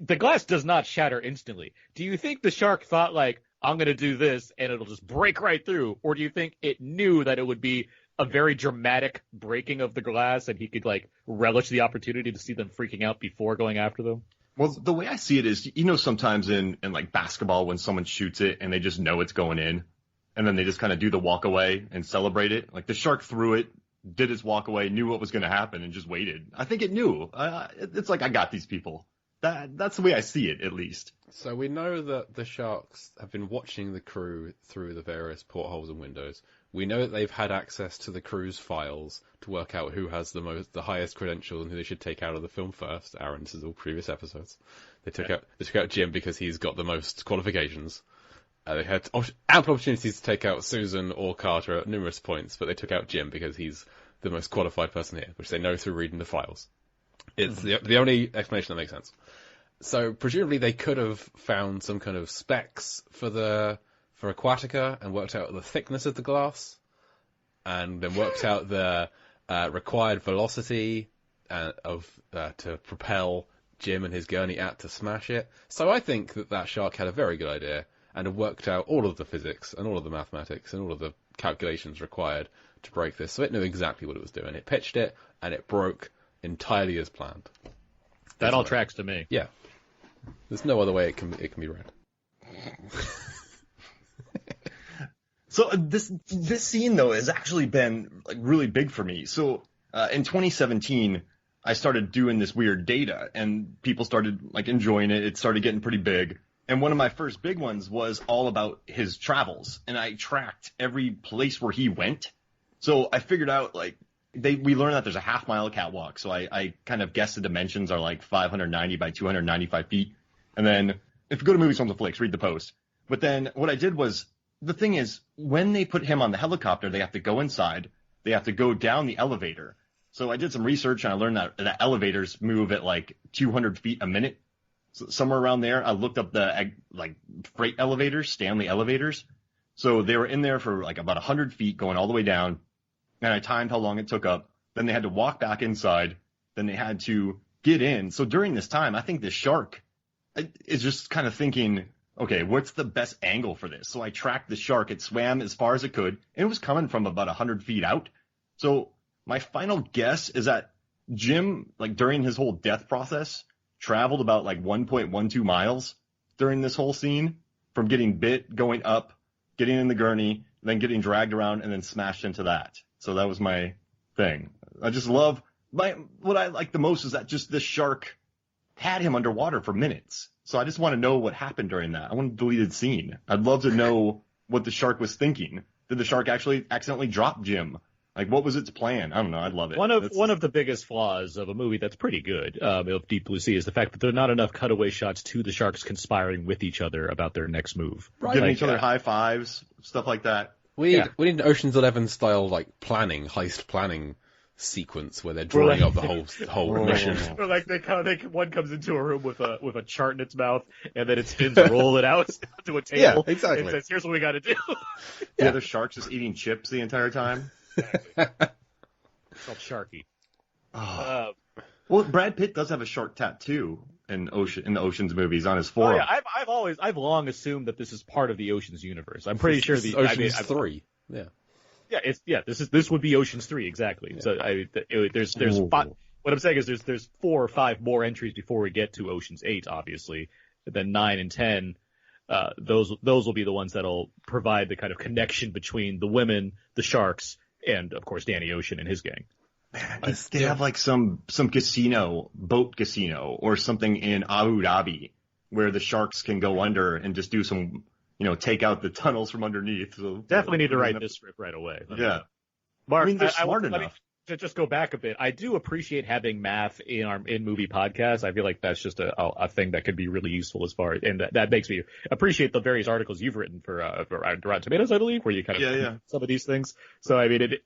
the glass does not shatter instantly. Do you think the shark thought, like, I'm going to do this and it'll just break right through? Or do you think it knew that it would be a very dramatic breaking of the glass and he could, like, relish the opportunity to see them freaking out before going after them? Well, the way I see it is, sometimes in like basketball when someone shoots it and they just know it's going in, and then they just kind of do the walk away and celebrate it. Like the shark threw it, did its walk away, knew what was going to happen, and just waited. I think it knew. It's like, I got these people. That's the way I see it, at least. So we know that the sharks have been watching the crew through the various portholes and windows. We know that they've had access to the crew's files to work out who has the highest credentials and who they should take out of the film first. Aaron, this is all previous episodes. They took out Jim because he's got the most qualifications. They had ample opportunities to take out Susan or Carter at numerous points, but they took out Jim because he's the most qualified person here, which they know through reading the files. It's the only explanation that makes sense. So presumably they could have found some kind of specs for Aquatica and worked out the thickness of the glass, and then worked out the required velocity to propel Jim and his gurney at to smash it. So I think that shark had a very good idea and had worked out all of the physics and all of the mathematics and all of the calculations required to break this. So it knew exactly what it was doing. It pitched it and it broke entirely as planned. That all tracks to me. Yeah. There's no other way it can be read. So this scene though has actually been like really big for me. So in 2017, I started doing this weird data, and people started like enjoying it. It started getting pretty big. And one of my first big ones was all about his travels, and I tracked every place where he went. So I figured out like we learned that there's a half-mile catwalk. So I kind of guessed the dimensions are like 590 by 295 feet. And then if you go to Movies, Homes, and Flicks, read the post. But then what I did was, the thing is, when they put him on the helicopter, they have to go inside. They have to go down the elevator. So I did some research, and I learned that the elevators move at like 200 feet a minute. So somewhere around there, I looked up the like freight elevators, Stanley elevators. So they were in there for like about 100 feet going all the way down. And I timed how long it took up. Then they had to walk back inside. Then they had to get in. So during this time, I think the shark is just kind of thinking, okay, what's the best angle for this? So I tracked the shark. It swam as far as it could, and it was coming from about 100 feet out. So my final guess is that Jim, like during his whole death process, traveled about like 1.12 miles during this whole scene, from getting bit, going up, getting in the gurney, then getting dragged around, and then smashed into that. So that was my thing. I just love what I like the most is that just this shark had him underwater for minutes. So I just want to know what happened during that. I want a deleted scene. I'd love to know what the shark was thinking. Did the shark actually accidentally drop Jim? Like, what was its plan? I don't know. I'd love it. One of the biggest flaws of a movie that's pretty good, of Deep Blue Sea, is the fact that there are not enough cutaway shots to the sharks conspiring with each other about their next move. Right. Giving each other high fives, stuff like that. We need an Ocean's 11 style like heist planning sequence where they're drawing up the whole mission. Or like one comes into a room with a chart in its mouth, and then its fins roll it out to a table. Yeah, exactly. And says, "Here's what we got to do." The other shark's just eating chips the entire time. Exactly. It's called Sharky. Well, Brad Pitt does have a shark tattoo in the Ocean's movies on his forearm. Oh, yeah, I've long assumed that this is part of the Ocean's universe. I'm pretty sure Ocean's 3. Yeah. This would be Ocean's 3 exactly. Yeah. So there's what I'm saying is there's 4 or 5 more entries before we get to Ocean's 8, obviously. And then 9 and 10, those will be the ones that'll provide the kind of connection between the women, the sharks, and of course Danny Ocean and his gang. They have like some boat casino or something in Abu Dhabi where the sharks can go under and just do some, take out the tunnels from underneath. So definitely need to write this script right away. Yeah. Mark, they're smart enough. To just go back a bit, I do appreciate having math in movie podcasts. I feel like that's just a thing that could be really useful and that makes me appreciate the various articles you've written for Rotten Tomatoes, I believe, where you kind of some of these things. So I mean,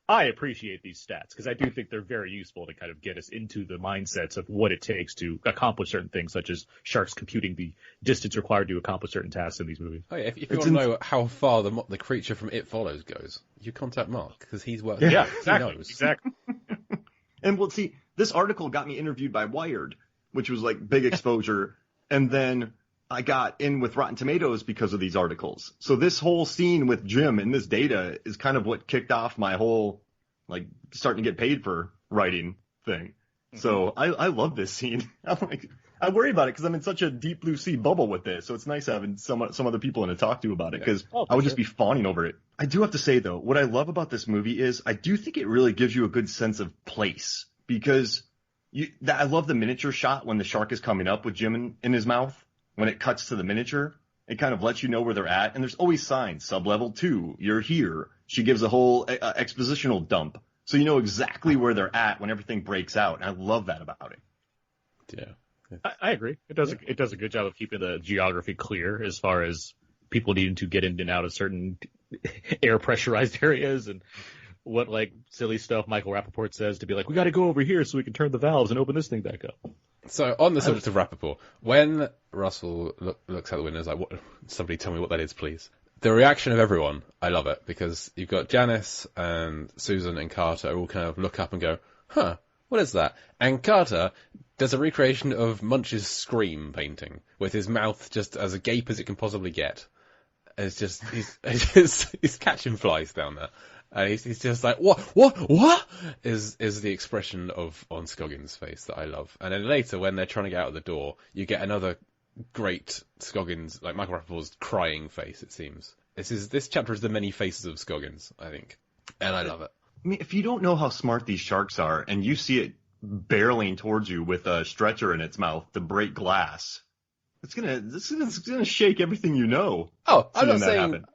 I appreciate these stats because I do think they're very useful to kind of get us into the mindsets of what it takes to accomplish certain things, such as sharks computing the distance required to accomplish certain tasks in these movies. Oh, yeah, if you want to know how far the creature from It Follows goes, you contact Mark because he's worked. Yeah, exactly. He knows. Exactly. And see, this article got me interviewed by Wired. which was like big exposure. And then I got in with Rotten Tomatoes because of these articles. So this whole scene with Jim and this data is kind of what kicked off my whole, like, starting to get paid for writing thing. So I love this scene. I'm like, I worry about it because I'm in such a deep blue sea bubble with this. So it's nice having some other people to talk to about it because I would just be fawning over it. I do have to say, though, what I love about this movie is I do think it really gives you a good sense of place because I love the miniature shot when the shark is coming up with Jim in his mouth. When it cuts to the miniature, it kind of lets you know where they're at. And there's always signs, sublevel 2, you're here. She gives a whole expositional dump. So you know exactly where they're at when everything breaks out. And I love that about it. Yeah. I agree. It does a good job of keeping the geography clear as far as people needing to get in and out of certain air pressurized areas and what like silly stuff Michael Rappaport says to be like, we got to go over here so we can turn the valves and open this thing back up. So on the subject of Rappaport, when Russell looks out the window, is like, somebody tell me what that is, please. The reaction of everyone, I love it, because you've got Janice and Susan and Carter all kind of look up and go, huh, what is that? And Carter does a recreation of Munch's Scream painting, with his mouth just as agape as it can possibly get. It's just, he's catching flies down there. He's just like, what? Is the expression on Scoggins' face that I love. And then later, when they're trying to get out of the door, you get another great Scoggins, like Michael Rappaport's crying face, it seems. This chapter is the many faces of Scoggins, I think. And I love it. I mean, if you don't know how smart these sharks are, and you see it barreling towards you with a stretcher in its mouth to break glass, it's gonna shake everything you know. Oh, I'm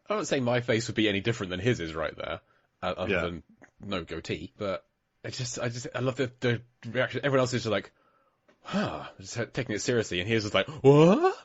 not saying my face would be any different than his is right there. Other than no goatee, but I love the reaction. Everyone else is just like, huh, just taking it seriously, and he's just like, what?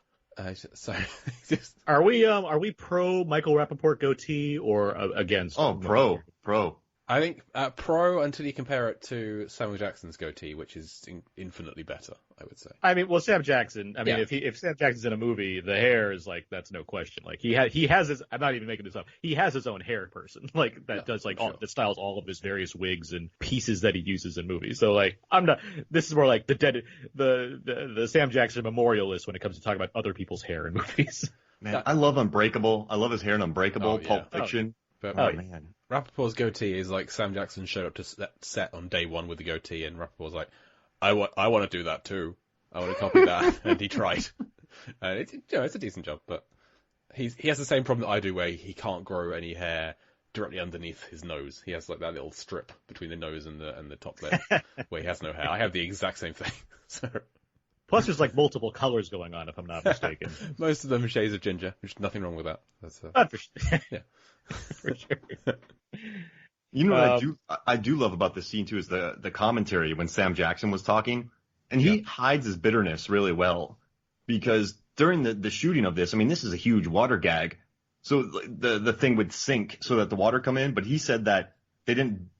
Are we pro Michael Rappaport goatee or against? Oh, pro. I think pro until you compare it to Samuel Jackson's goatee, which is infinitely better, I would say. I mean, well, Sam Jackson. I mean, if Sam Jackson's in a movie, the hair is like that's no question. Like he has his. I'm not even making this up. He has his own hair person, like that does like that styles all of his various wigs and pieces that he uses in movies. So like I'm not. This is more like the Sam Jackson memorialist when it comes to talking about other people's hair in movies. Man, I love Unbreakable. I love his hair in Unbreakable, Pulp Fiction. But man. Rappaport's goatee is like Sam Jackson showed up to set on day one with the goatee, and Rappaport's like, I want to do that too. I want to copy that, and he tried. And it's a decent job, but he has the same problem that I do, where he can't grow any hair directly underneath his nose. He has like that little strip between the nose and the top lip where he has no hair. I have the exact same thing. So. Plus, there's like multiple colors going on, if I'm not mistaken. Most of them are shades of ginger, which is nothing wrong with that. That's for sure. Yeah. For sure. You know what I do love about this scene too is the commentary when Sam Jackson was talking, and he hides his bitterness really well, because during the shooting of this, I mean, this is a huge water gag, so the thing would sink so that the water come in, but he said that they didn't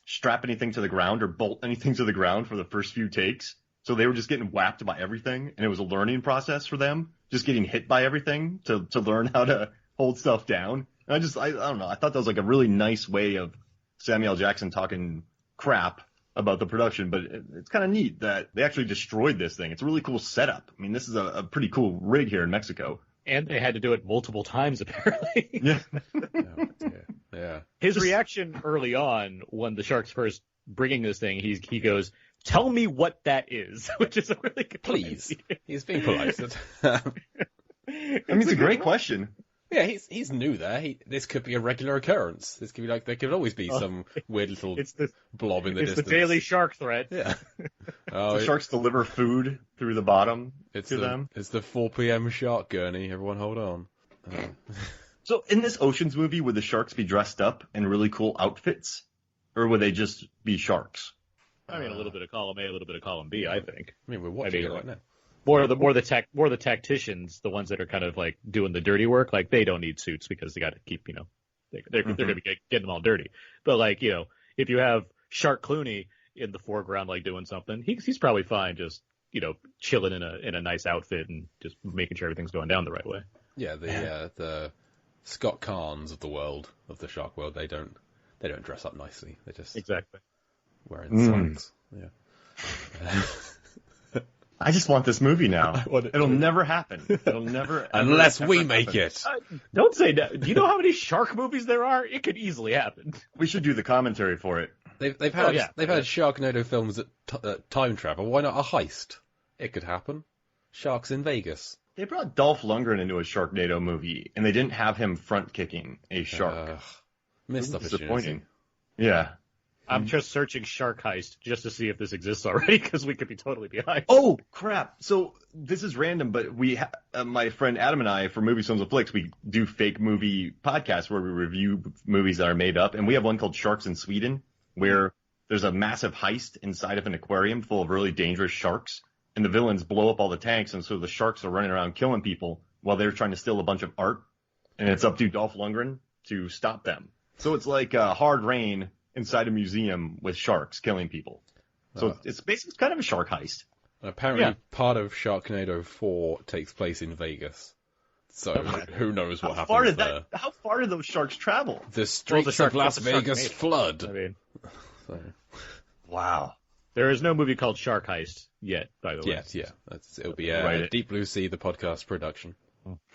strap anything to the ground or bolt anything to the ground for the first few takes. So they were just getting whacked by everything, and it was a learning process for them, just getting hit by everything to learn how to hold stuff down. And I don't know, I thought that was like a really nice way of Samuel Jackson talking crap about the production, but it's kind of neat that they actually destroyed this thing. It's a really cool setup. I mean, this is a pretty cool rig here in Mexico. And they had to do it multiple times, apparently. Yeah. Yeah. His reaction early on when the sharks first bringing this thing, he goes, tell me what that is, which is a really good Please. He's being polite. I mean, it's a great question. Yeah, he's new there. This could be a regular occurrence. This could be like, there could always be some weird little blob in the distance. It's the daily shark threat. Yeah. The sharks deliver food through the bottom to them. It's the 4 p.m. shark gurney. Everyone hold on. So in this Oceans movie, would the sharks be dressed up in really cool outfits? Or would they just be sharks? I mean, a little bit of column A, a little bit of column B, I think. I mean, we're watching it right now. More the tacticians, the ones that are kind of like doing the dirty work, like they don't need suits because they got to keep, they're going to be getting them all dirty. But like, if you have Shark Clooney in the foreground, like doing something, he's probably fine just, chilling in a nice outfit and just making sure everything's going down the right way. Yeah, the Scott Kahns of the world, of the shark world, they don't dress up nicely. They're just exactly wearing slacks. Yeah. I just want this movie now. It'll never happen. It'll never unless ever, we ever make happen. it. Don't say that. Do you know how many shark movies there are? It could easily happen. We should do the commentary for it. They've had Sharknado films that time travel. Why not a heist? It could happen. Sharks in Vegas. They brought Dolph Lundgren into a Sharknado movie, and they didn't have him front kicking a shark. Missed opportunity. Disappointing. Yeah. I'm just searching Shark Heist just to see if this exists already, because we could be totally behind. Oh, crap. So this is random, but we, my friend Adam and I, for Movies, Films, and Flicks, we do fake movie podcasts where we review movies that are made up. And we have one called Sharks in Sweden, where there's a massive heist inside of an aquarium full of really dangerous sharks. And the villains blow up all the tanks, and so the sharks are running around killing people while they're trying to steal a bunch of art. And it's up to Dolph Lundgren to stop them. So it's like Hard Rain inside a museum with sharks killing people. So it's basically kind of a shark heist. Apparently, part of Sharknado 4 takes place in Vegas. So who knows what happens there? How far did those sharks travel? The streets of Las Vegas flood. I mean, wow. There is no movie called Shark Heist yet, by the way. Yeah. It'll be a Deep Blue Sea, the podcast production.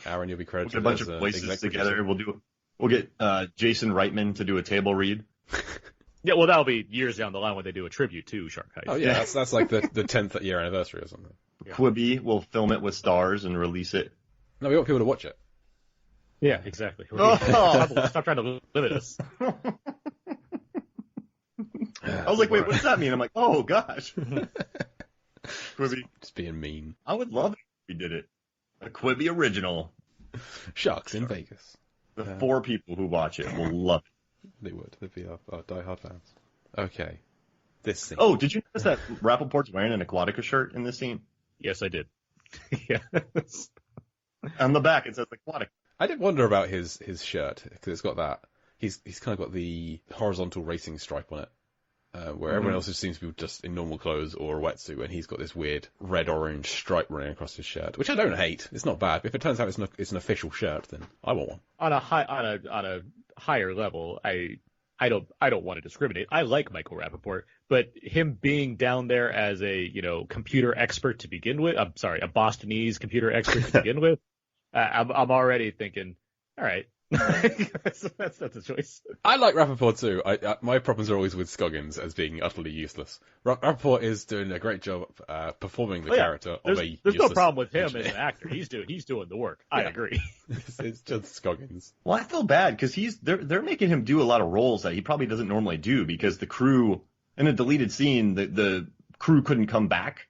Aaron, you'll be credited We'll get a bunch of voices together. We'll get Jason Reitman to do a table read. Yeah, well, that'll be years down the line when they do a tribute to Shark Heist. Oh yeah, that's like the 10th year anniversary or something. Yeah. Quibi will film it with stars and release it. No, we want people to watch it. Yeah, exactly. Oh. Stop trying to limit us. I was like, wait, what does that mean? I'm like, oh gosh. Quibi. Just being mean. I would love it if we did it. A Quibi original. Sharks in Vegas. The 4 people who watch it will love it. They would. They'd be our diehard fans. Okay. This scene. Oh, did you notice that Rappaport's wearing an Aquatica shirt in this scene? Yes, I did. Yes. On the back it says Aquatica. I did wonder about his shirt, because it's got that. He's kind of got the horizontal racing stripe on it, where everyone else just seems to be just in normal clothes or a wetsuit, and he's got this weird red-orange stripe running across his shirt, which I don't hate. It's not bad. If it turns out it's an official shirt, then I want one. On a higher level, I don't want to discriminate. I like Michael Rappaport, but him being down there as a computer expert to begin with, I'm sorry, a Bostonese computer expert to begin with, I'm already thinking, all right. that's a choice. I like Rappaport too. My problems are always with Scoggins as being utterly useless. Rappaport is doing a great job performing the character of a There's useless no problem with him engineer. as an actor. He's doing the work. I agree. It's just Scoggins. Well, I feel bad because they're making him do a lot of roles that he probably doesn't normally do because the crew in a deleted scene the crew couldn't come back.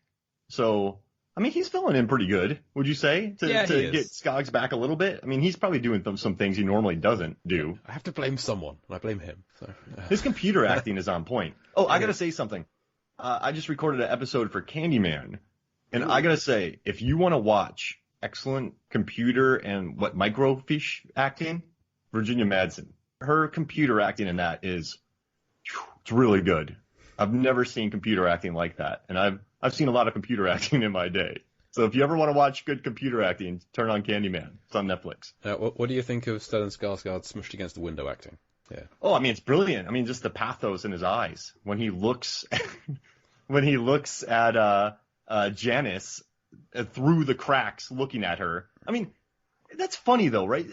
So I mean, he's filling in pretty good, would you say, to get Skoggs back a little bit? I mean, he's probably doing some things he normally doesn't do. I have to blame someone, and I blame him. So. His computer acting is on point. Oh, I gotta say something. I just recorded an episode for Candyman, and I gotta say, if you want to watch excellent computer and microfiche acting, Virginia Madsen, her computer acting in that it's really good. I've never seen computer acting like that, and I've seen a lot of computer acting in my day. So if you ever want to watch good computer acting, turn on Candyman. It's on Netflix. What do you think of Stellan Skarsgård smushed against the window acting? Yeah. Oh, I mean, it's brilliant. I mean, just the pathos in his eyes when he looks at Janice through the cracks, looking at her. I mean, that's funny though, right?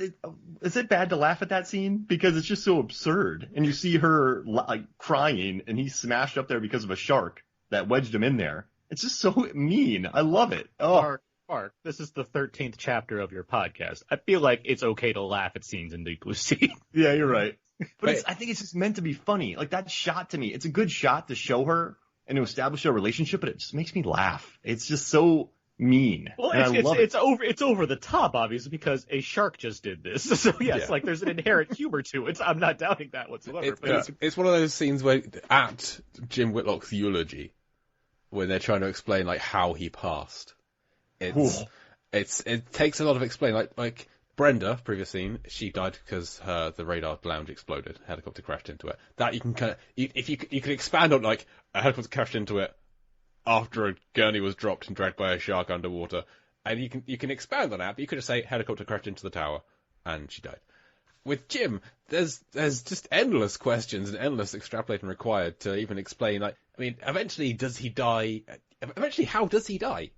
Is it bad to laugh at that scene because it's just so absurd? And you see her like crying, and he's smashed up there because of a shark that wedged him in there. It's just so mean. I love it. Oh, Mark, this is the 13th chapter of your podcast. I feel like it's okay to laugh at scenes in Deep Blue Sea. Yeah, you're right. But I think it's just meant to be funny. Like that shot to me, it's a good shot to show her and to establish their relationship, but it just makes me laugh. It's just so mean. Well, it's over the top, obviously, because a shark just did this. So yes, like there's an inherent humor to it. I'm not doubting that whatsoever. It's one of those scenes where at Jim Whitlock's eulogy, when they're trying to explain like how he passed, it takes a lot of explaining. Like Brenda, previous scene, she died because the radar lounge exploded. A helicopter crashed into it. That you can kind of if you can expand on like a helicopter crashed into it after a gurney was dropped and dragged by a shark underwater, and you can expand on that. But you could just say helicopter crashed into the tower and she died. With Jim, there's just endless questions and endless extrapolating required to even explain. Like, I mean, eventually, does he die? Eventually, how does he die?